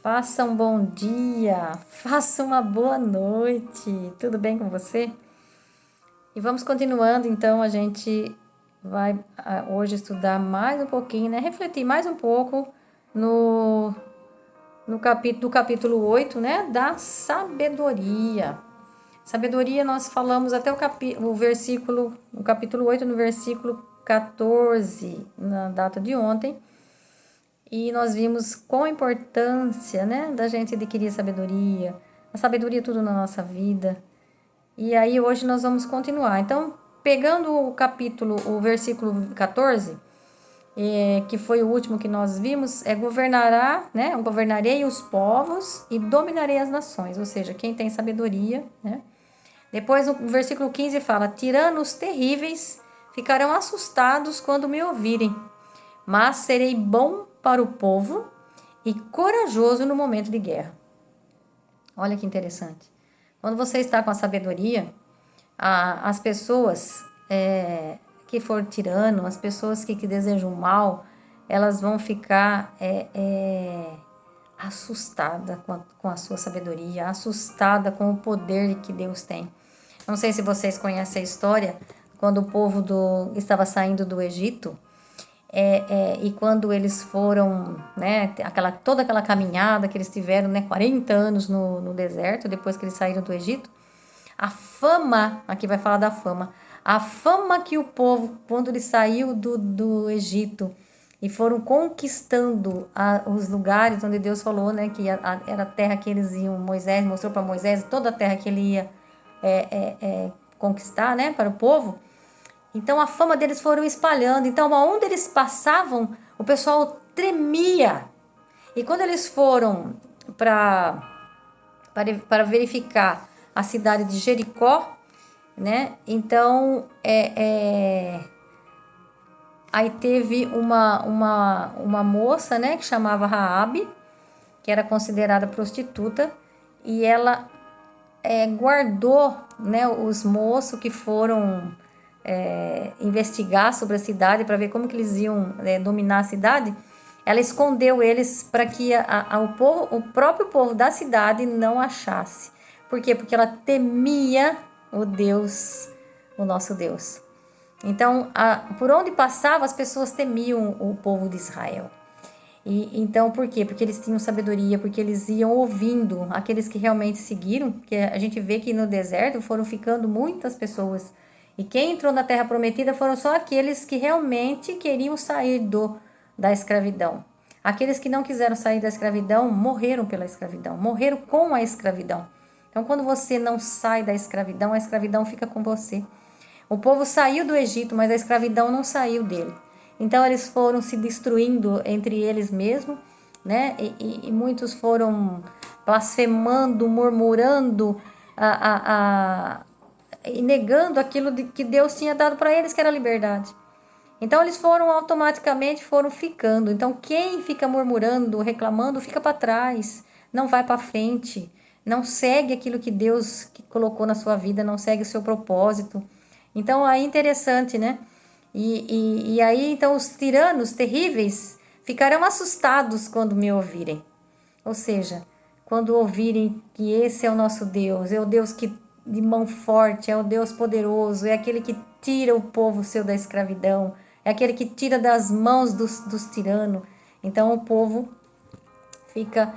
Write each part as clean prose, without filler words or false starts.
Faça um bom dia, faça uma boa noite, tudo bem com você? E vamos continuando, então, a gente vai hoje estudar mais um pouquinho, né? Refletir mais um pouco no, no do capítulo 8, né? Da sabedoria. Sabedoria, nós falamos até o versículo, no capítulo 8, no versículo 14, na data de ontem. E nós vimos qual a importância, né, da gente adquirir sabedoria. A sabedoria é tudo na nossa vida. E aí hoje nós vamos continuar. Então, pegando o versículo 14, que foi o último que nós vimos, governará, né, governarei os povos e dominarei as nações. Ou seja, quem tem sabedoria, né. Depois o versículo 15 fala, tiranos terríveis ficarão assustados quando me ouvirem, mas serei bom para o povo e corajoso no momento de guerra. Olha que interessante. Quando você está com a sabedoria, as pessoas que for tirano, as pessoas que desejam mal, elas vão ficar assustadas com a sua sabedoria, assustada com o poder que Deus tem. Não sei se vocês conhecem a história, quando o povo estava saindo do Egito, e quando eles foram, né, toda aquela caminhada que eles tiveram, né, 40 anos no deserto, depois que eles saíram do Egito, a fama, aqui vai falar da fama, a fama que o povo, quando ele saiu do Egito e foram conquistando os lugares onde Deus falou, né, que era a terra que eles iam, Moisés mostrou para Moisés toda a terra que ele ia conquistar, né, para o povo. Então a fama deles foram espalhando. Então aonde eles passavam, o pessoal tremia. E quando eles foram para verificar a cidade de Jericó, né? Então aí teve uma moça, né, que chamava Raabe, que era considerada prostituta, e ela guardou, né, os moços que foram investigar sobre a cidade para ver como que eles iam dominar a cidade. Ela escondeu eles para que o próprio povo da cidade não achasse. Por quê? Porque ela temia o nosso Deus. Então, por onde passava, as pessoas temiam o povo de Israel. Então, por quê? Porque eles tinham sabedoria, porque eles iam ouvindo aqueles que realmente seguiram, porque a gente vê que no deserto foram ficando muitas pessoas. E quem entrou na Terra Prometida foram só aqueles que realmente queriam sair da escravidão. Aqueles que não quiseram sair da escravidão morreram pela escravidão, morreram com a escravidão. Então, quando você não sai da escravidão, a escravidão fica com você. O povo saiu do Egito, mas a escravidão não saiu dele. Então eles foram se destruindo entre eles mesmos, né? E muitos foram blasfemando, murmurando, e negando aquilo que Deus tinha dado para eles, que era a liberdade. Então eles automaticamente foram ficando. Então quem fica murmurando, reclamando, fica para trás, não vai para frente, não segue aquilo que Deus colocou na sua vida, não segue o seu propósito. Então aí é interessante, né? E aí então os tiranos terríveis ficarão assustados quando me ouvirem. Ou seja, quando ouvirem que esse é o nosso Deus, é o Deus que de mão forte, é o Deus poderoso, é aquele que tira o povo seu da escravidão, é aquele que tira das mãos dos tiranos. Então o povo fica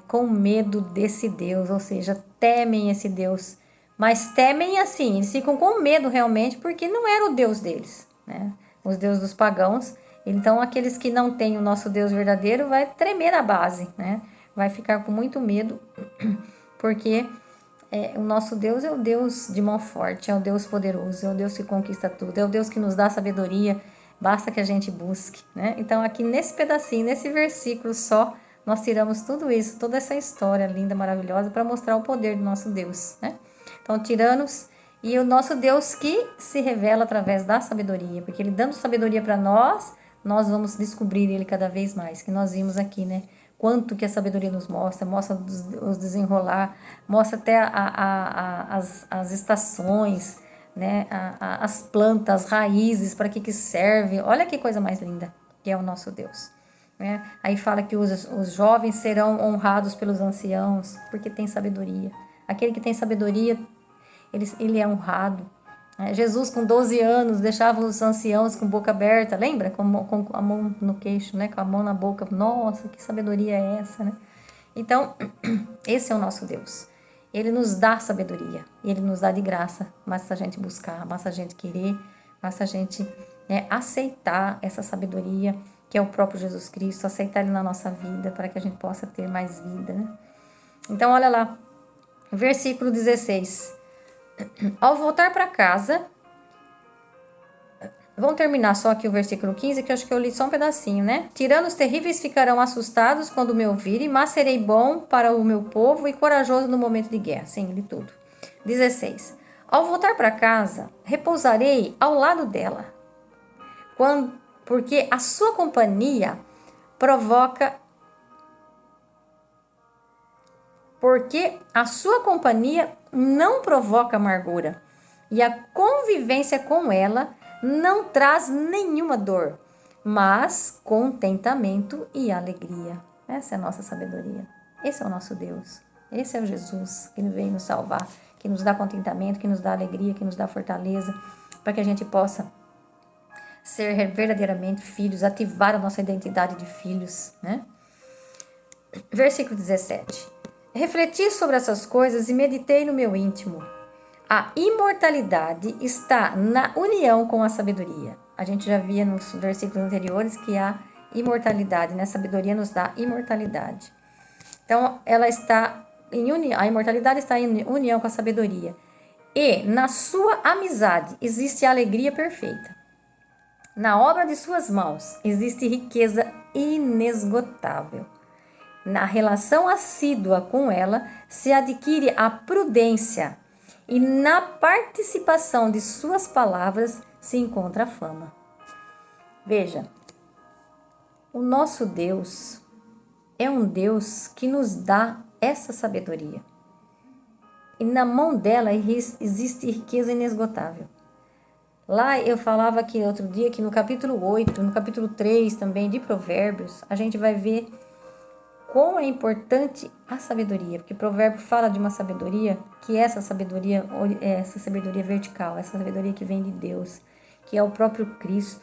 com medo desse Deus, ou seja, temem esse Deus. Mas temem assim, eles ficam com medo realmente, porque não era o Deus deles, né? Os deuses dos pagãos. Então aqueles que não têm o nosso Deus verdadeiro vai tremer na base, né? Vai ficar com muito medo, porque o nosso Deus é o Deus de mão forte, é o Deus poderoso, é o Deus que conquista tudo, é o Deus que nos dá sabedoria, basta que a gente busque, né? Então aqui nesse pedacinho, nesse versículo só, nós tiramos tudo isso, toda essa história linda, maravilhosa, para mostrar o poder do nosso Deus, né? Então, tiranos e o nosso Deus que se revela através da sabedoria, porque Ele dando sabedoria para nós, nós vamos descobrir Ele cada vez mais, que nós vimos aqui, né? Quanto que a sabedoria nos mostra, mostra os desenrolar, mostra até as estações, né? As plantas, as raízes, para que serve. Olha que coisa mais linda que é o nosso Deus. né? Aí fala que os jovens serão honrados pelos anciãos, porque tem sabedoria. Aquele que tem sabedoria, ele é honrado. Jesus, com 12 anos, deixava os anciãos com boca aberta, lembra? Com a mão no queixo, né? Com a mão na boca. Nossa, que sabedoria é essa, né? Então, esse é o nosso Deus. Ele nos dá sabedoria, ele nos dá de graça, basta a gente buscar, basta a gente querer, basta a gente, né, aceitar essa sabedoria, que é o próprio Jesus Cristo, aceitar ele na nossa vida, para que a gente possa ter mais vida, né? Então, olha lá, versículo 16. Ao voltar para casa, vamos terminar só aqui o versículo 15, que eu acho que eu li só um pedacinho, né? Tiranos terríveis ficarão assustados quando me ouvirem, mas serei bom para o meu povo e corajoso no momento de guerra. Sim, li tudo. 16. Ao voltar para casa, repousarei ao lado dela, porque a sua companhia provoca... Porque a sua companhia não provoca amargura, e a convivência com ela não traz nenhuma dor, mas contentamento e alegria. Essa é a nossa sabedoria. Esse é o nosso Deus. Esse é o Jesus que veio nos salvar, que nos dá contentamento, que nos dá alegria, que nos dá fortaleza, para que a gente possa ser verdadeiramente filhos, ativar a nossa identidade de filhos, né? Versículo 17. Refleti sobre essas coisas e meditei no meu íntimo. A imortalidade está na união com a sabedoria. A gente já via nos versículos anteriores que a imortalidade, né? A sabedoria nos dá imortalidade. Então, ela está em união, a imortalidade está em união com a sabedoria. E na sua amizade existe a alegria perfeita. Na obra de suas mãos existe riqueza inesgotável. Na relação assídua com ela se adquire a prudência, e na participação de suas palavras se encontra a fama. Veja, o nosso Deus é um Deus que nos dá essa sabedoria. E na mão dela existe riqueza inesgotável. Lá eu falava que outro dia que no capítulo 8, no capítulo 3 também de Provérbios, a gente vai ver como é importante a sabedoria, porque Provérbio fala de uma sabedoria, que essa sabedoria vertical, essa sabedoria que vem de Deus, que é o próprio Cristo,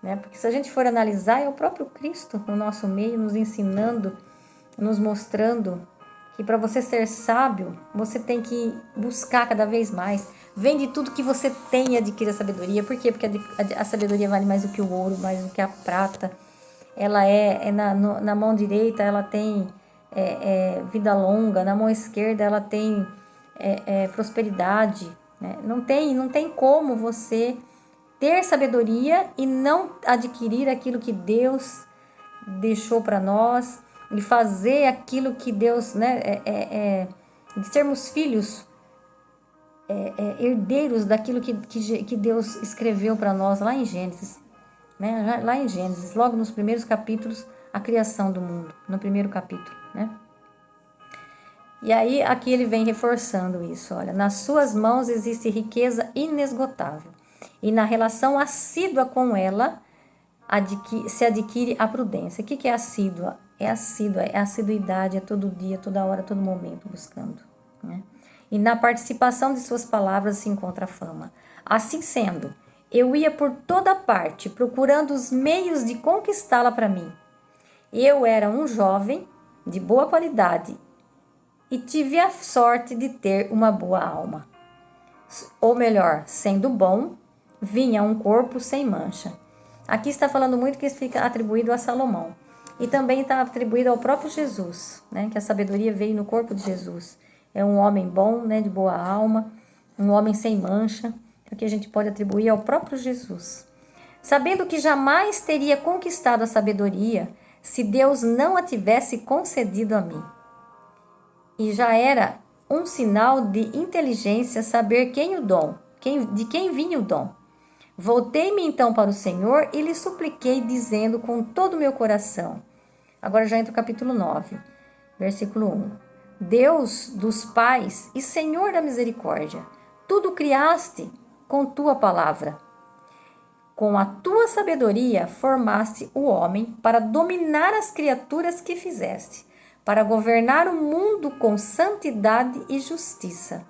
né? Porque se a gente for analisar, é o próprio Cristo no nosso meio, nos ensinando, nos mostrando que para você ser sábio, você tem que buscar cada vez mais. Vende tudo que você tem e adquira a sabedoria. Por quê? Porque a sabedoria vale mais do que o ouro, mais do que a prata. Ela na mão direita ela tem vida longa, na mão esquerda ela tem prosperidade, né? Não tem como você ter sabedoria e não adquirir aquilo que Deus deixou para nós e fazer aquilo que Deus, né, de sermos filhos, herdeiros daquilo que Deus escreveu para nós lá em Gênesis. Né? Lá em Gênesis, logo nos primeiros capítulos, a criação do mundo, no primeiro capítulo, né? E aí, aqui ele vem reforçando isso, olha, nas suas mãos existe riqueza inesgotável, e na relação assídua com ela, se adquire a prudência. O que é assídua? É assiduidade, é todo dia, toda hora, todo momento buscando, né? E na participação de suas palavras se encontra a fama. Assim sendo, eu ia por toda parte, procurando os meios de conquistá-la para mim. Eu era um jovem de boa qualidade e tive a sorte de ter uma boa alma. Ou melhor, sendo bom, vinha um corpo sem mancha. Aqui está falando muito que isso fica atribuído a Salomão. E também está atribuído ao próprio Jesus, né? Que a sabedoria veio no corpo de Jesus. É um homem bom, né? De boa alma, um homem sem mancha, que a gente pode atribuir ao próprio Jesus. Sabendo que jamais teria conquistado a sabedoria se Deus não a tivesse concedido a mim. E já era um sinal de inteligência saber de quem vinha o dom. Voltei-me então para o Senhor e lhe supliquei, dizendo com todo o meu coração. Agora já entra o capítulo 9, versículo 1. Deus dos pais e Senhor da misericórdia, tudo criaste com tua palavra. Com a tua sabedoria formaste o homem para dominar as criaturas que fizeste, para governar o mundo com santidade e justiça,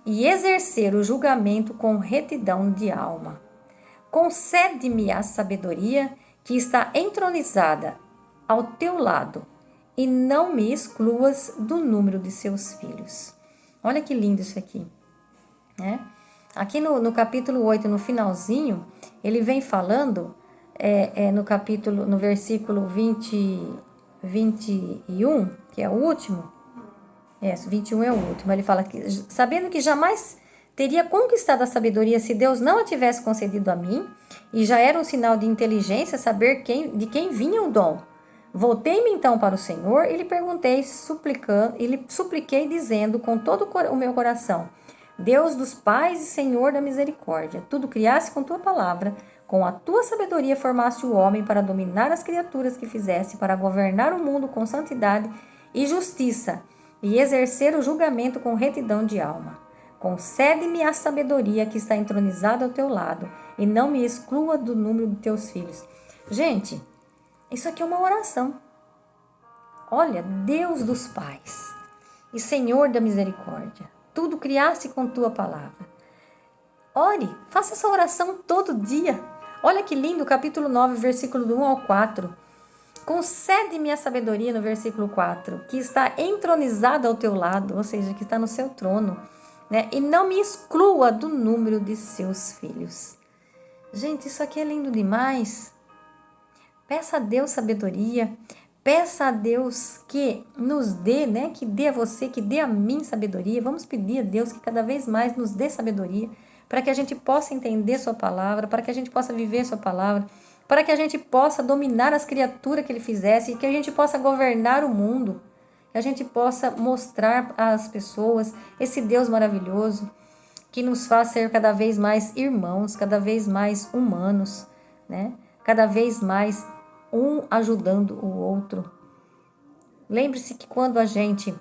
e exercer o julgamento com retidão de alma. Concede-me a sabedoria que está entronizada ao teu lado, e não me excluas do número de seus filhos. Olha que lindo isso aqui, né? Aqui no capítulo 8, no finalzinho, ele vem falando, no versículo 21, que é o último, 21 é o último, ele fala que, sabendo que jamais teria conquistado a sabedoria se Deus não a tivesse concedido a mim, e já era um sinal de inteligência saber de quem vinha o dom. Voltei-me então para o Senhor e lhe perguntei, supliquei dizendo com todo o meu coração: Deus dos pais e Senhor da misericórdia, tudo criaste com tua palavra, com a tua sabedoria formaste o homem para dominar as criaturas que fizeste, para governar o mundo com santidade e justiça, e exercer o julgamento com retidão de alma. Concede-me a sabedoria que está entronizada ao teu lado, e não me exclua do número de teus filhos. Gente, isso aqui é uma oração. Olha, Deus dos pais e Senhor da misericórdia, tudo criaste com tua palavra. Ore, faça essa oração todo dia. Olha que lindo, capítulo 9, versículo do 1 ao 4. Concede-me a sabedoria, no versículo 4, que está entronizada ao teu lado, ou seja, que está no seu trono, né? E não me exclua do número de seus filhos. Gente, isso aqui é lindo demais. Peça a Deus sabedoria, peça a Deus que nos dê, né? Que dê a você, que dê a mim sabedoria. Vamos pedir a Deus que cada vez mais nos dê sabedoria, para que a gente possa entender sua palavra, para que a gente possa viver sua palavra, para que a gente possa dominar as criaturas que ele fizesse, e que a gente possa governar o mundo, que a gente possa mostrar às pessoas esse Deus maravilhoso, que nos faz ser cada vez mais irmãos, cada vez mais humanos, né? Cada vez mais um ajudando o outro. Lembre-se que quando a gente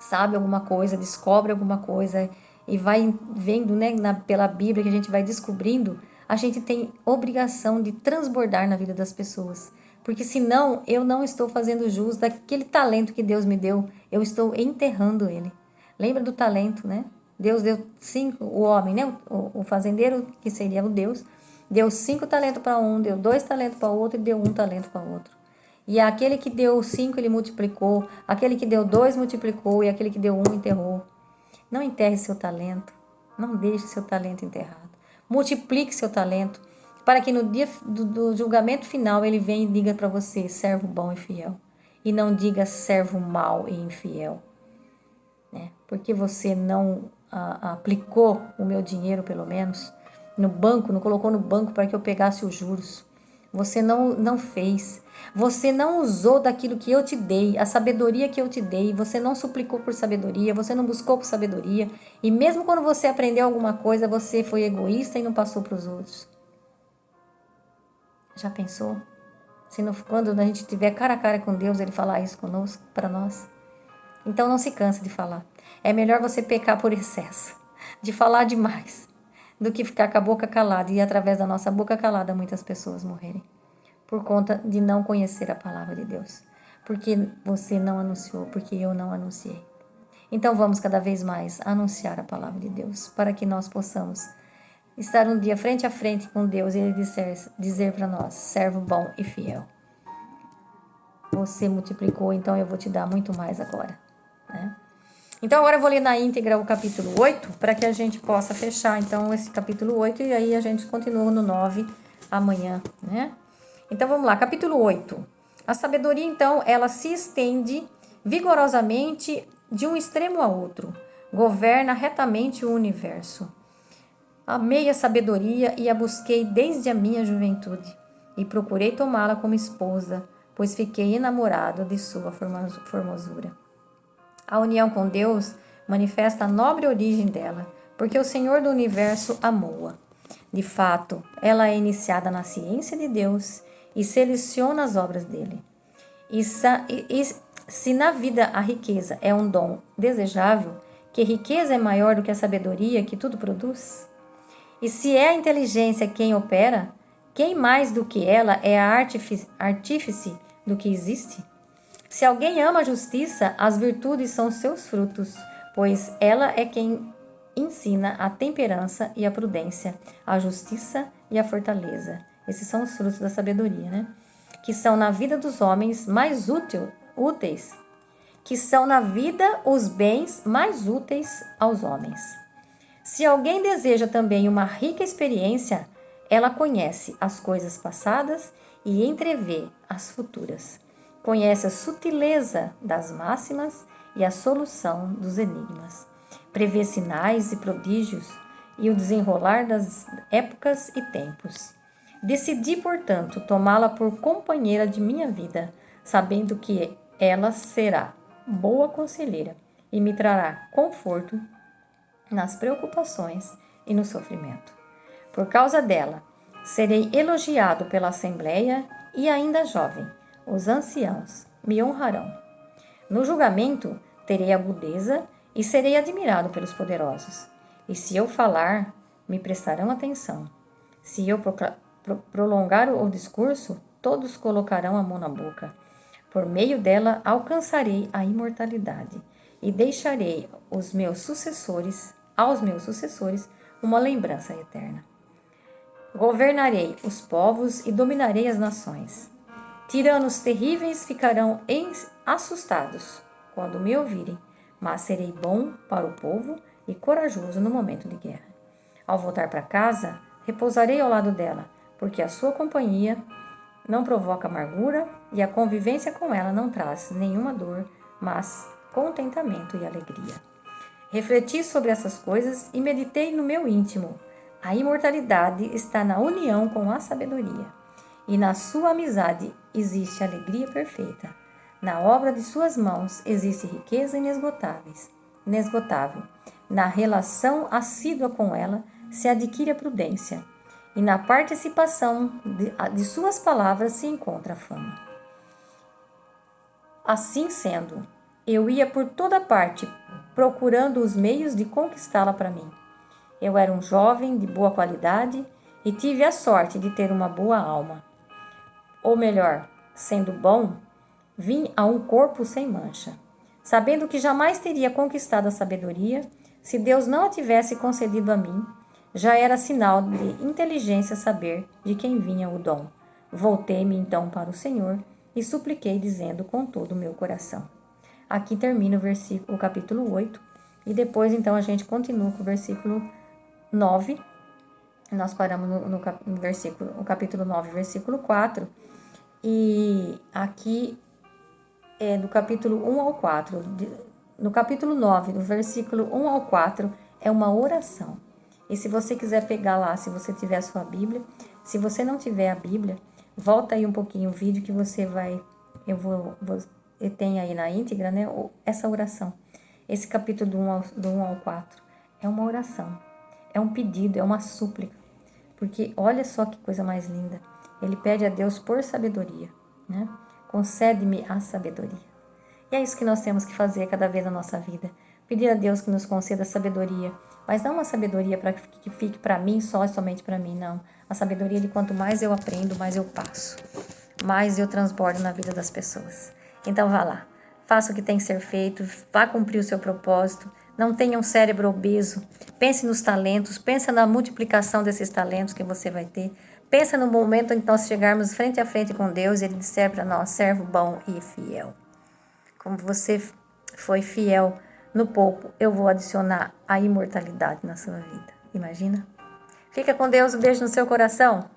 sabe alguma coisa, descobre alguma coisa e vai vendo, né, pela Bíblia, que a gente vai descobrindo, a gente tem obrigação de transbordar na vida das pessoas. Porque senão eu não estou fazendo jus daquele talento que Deus me deu, eu estou enterrando ele. Lembra do talento, né? Deus deu 5, o homem, né? O fazendeiro, que seria o Deus, deu 5 talentos para um, deu 2 talentos para outro e deu 1 talento para outro. E aquele que deu 5 ele multiplicou, aquele que deu 2 multiplicou e aquele que deu 1 enterrou. Não enterre seu talento, não deixe seu talento enterrado. Multiplique seu talento, para que no dia do julgamento final ele venha e diga para você, servo bom e fiel. E não diga servo mau e infiel. Né? Porque você não aplicou o meu dinheiro, pelo menos, no banco, não colocou no banco para que eu pegasse os juros. Você não fez. Você não usou daquilo que eu te dei, a sabedoria que eu te dei. Você não suplicou por sabedoria, você não buscou por sabedoria. E mesmo quando você aprendeu alguma coisa, você foi egoísta e não passou para os outros. Já pensou? Quando a gente estiver cara a cara com Deus, Ele falar isso conosco, para nós. Então não se canse de falar. É melhor você pecar por excesso, de falar demais, do que ficar com a boca calada e através da nossa boca calada muitas pessoas morrerem. Por conta de não conhecer a palavra de Deus. Porque você não anunciou, porque eu não anunciei. Então vamos cada vez mais anunciar a palavra de Deus, para que nós possamos estar um dia frente a frente com Deus e Ele dizer para nós, servo bom e fiel. Você multiplicou, então eu vou te dar muito mais agora. Né? Então agora eu vou ler na íntegra o capítulo 8, para que a gente possa fechar então esse capítulo 8 e aí a gente continua no 9 amanhã, né? Então vamos lá, capítulo 8. A sabedoria então, ela se estende vigorosamente de um extremo a outro, governa retamente o universo. Amei a sabedoria e a busquei desde a minha juventude, e procurei tomá-la como esposa, pois fiquei enamorado de sua formosura. A união com Deus manifesta a nobre origem dela, porque o Senhor do universo amou-a. De fato, ela é iniciada na ciência de Deus e seleciona as obras dele. E se na vida a riqueza é um dom desejável, que riqueza é maior do que a sabedoria que tudo produz? E se é a inteligência quem opera, quem mais do que ela é a artífice do que existe? Se alguém ama a justiça, as virtudes são seus frutos, pois ela é quem ensina a temperança e a prudência, a justiça e a fortaleza. Esses são os frutos da sabedoria, né? Que são na vida dos homens mais úteis, que são na vida os bens mais úteis aos homens. Se alguém deseja também uma rica experiência, ela conhece as coisas passadas e entrevê as futuras. Conhece a sutileza das máximas e a solução dos enigmas. Prevê sinais e prodígios e o desenrolar das épocas e tempos. Decidi, portanto, tomá-la por companheira de minha vida, sabendo que ela será boa conselheira e me trará conforto nas preocupações e no sofrimento. Por causa dela, serei elogiado pela Assembleia e ainda jovem, os anciãos me honrarão. No julgamento, terei agudeza e serei admirado pelos poderosos. E se eu falar, me prestarão atenção. Se eu prolongar o discurso, todos colocarão a mão na boca. Por meio dela, alcançarei a imortalidade e deixarei aos meus sucessores, uma lembrança eterna. Governarei os povos e dominarei as nações. Tiranos terríveis ficarão assustados quando me ouvirem, mas serei bom para o povo e corajoso no momento de guerra. Ao voltar para casa, repousarei ao lado dela, porque a sua companhia não provoca amargura e a convivência com ela não traz nenhuma dor, mas contentamento e alegria. Refleti sobre essas coisas e meditei no meu íntimo. A imortalidade está na união com a sabedoria, e na sua amizade existe alegria perfeita. Na obra de suas mãos existe riqueza inesgotável. Na relação assídua com ela se adquire a prudência, e na participação de suas palavras se encontra a fama. Assim sendo, eu ia por toda parte procurando os meios de conquistá-la para mim. Eu era um jovem de boa qualidade e tive a sorte de ter uma boa alma. Ou melhor, sendo bom, vim a um corpo sem mancha, sabendo que jamais teria conquistado a sabedoria se Deus não a tivesse concedido a mim. Já era sinal de inteligência saber de quem vinha o dom. Voltei-me então para o Senhor e supliquei, dizendo com todo o meu coração. Aqui termina o capítulo 8, e depois então a gente continua com o versículo 9. Nós paramos no capítulo 9, versículo 4, e aqui é do capítulo 1 ao 4. No capítulo 9, do versículo 1 ao 4, é uma oração. E se você quiser pegar lá, se você tiver a sua Bíblia, se você não tiver a Bíblia, volta aí um pouquinho o vídeo que você vai, eu tenho aí na íntegra, né, essa oração. Esse capítulo do 1 ao 4 é uma oração, é um pedido, é uma súplica. Porque olha só que coisa mais linda. Ele pede a Deus por sabedoria, né? Concede-me a sabedoria. E é isso que nós temos que fazer cada vez na nossa vida. Pedir a Deus que nos conceda sabedoria. Mas não uma sabedoria para que fique para mim, só e somente para mim, não. A sabedoria de quanto mais eu aprendo, mais eu passo. Mais eu transbordo na vida das pessoas. Então vá lá. Faça o que tem que ser feito. Vá cumprir o seu propósito. Não tenha um cérebro obeso. Pense nos talentos. Pense na multiplicação desses talentos que você vai ter. Pensa no momento em que nós chegarmos frente a frente com Deus e Ele disser para nós, servo bom e fiel. Como você foi fiel no pouco, eu vou adicionar a imortalidade na sua vida. Imagina? Fica com Deus, um beijo no seu coração.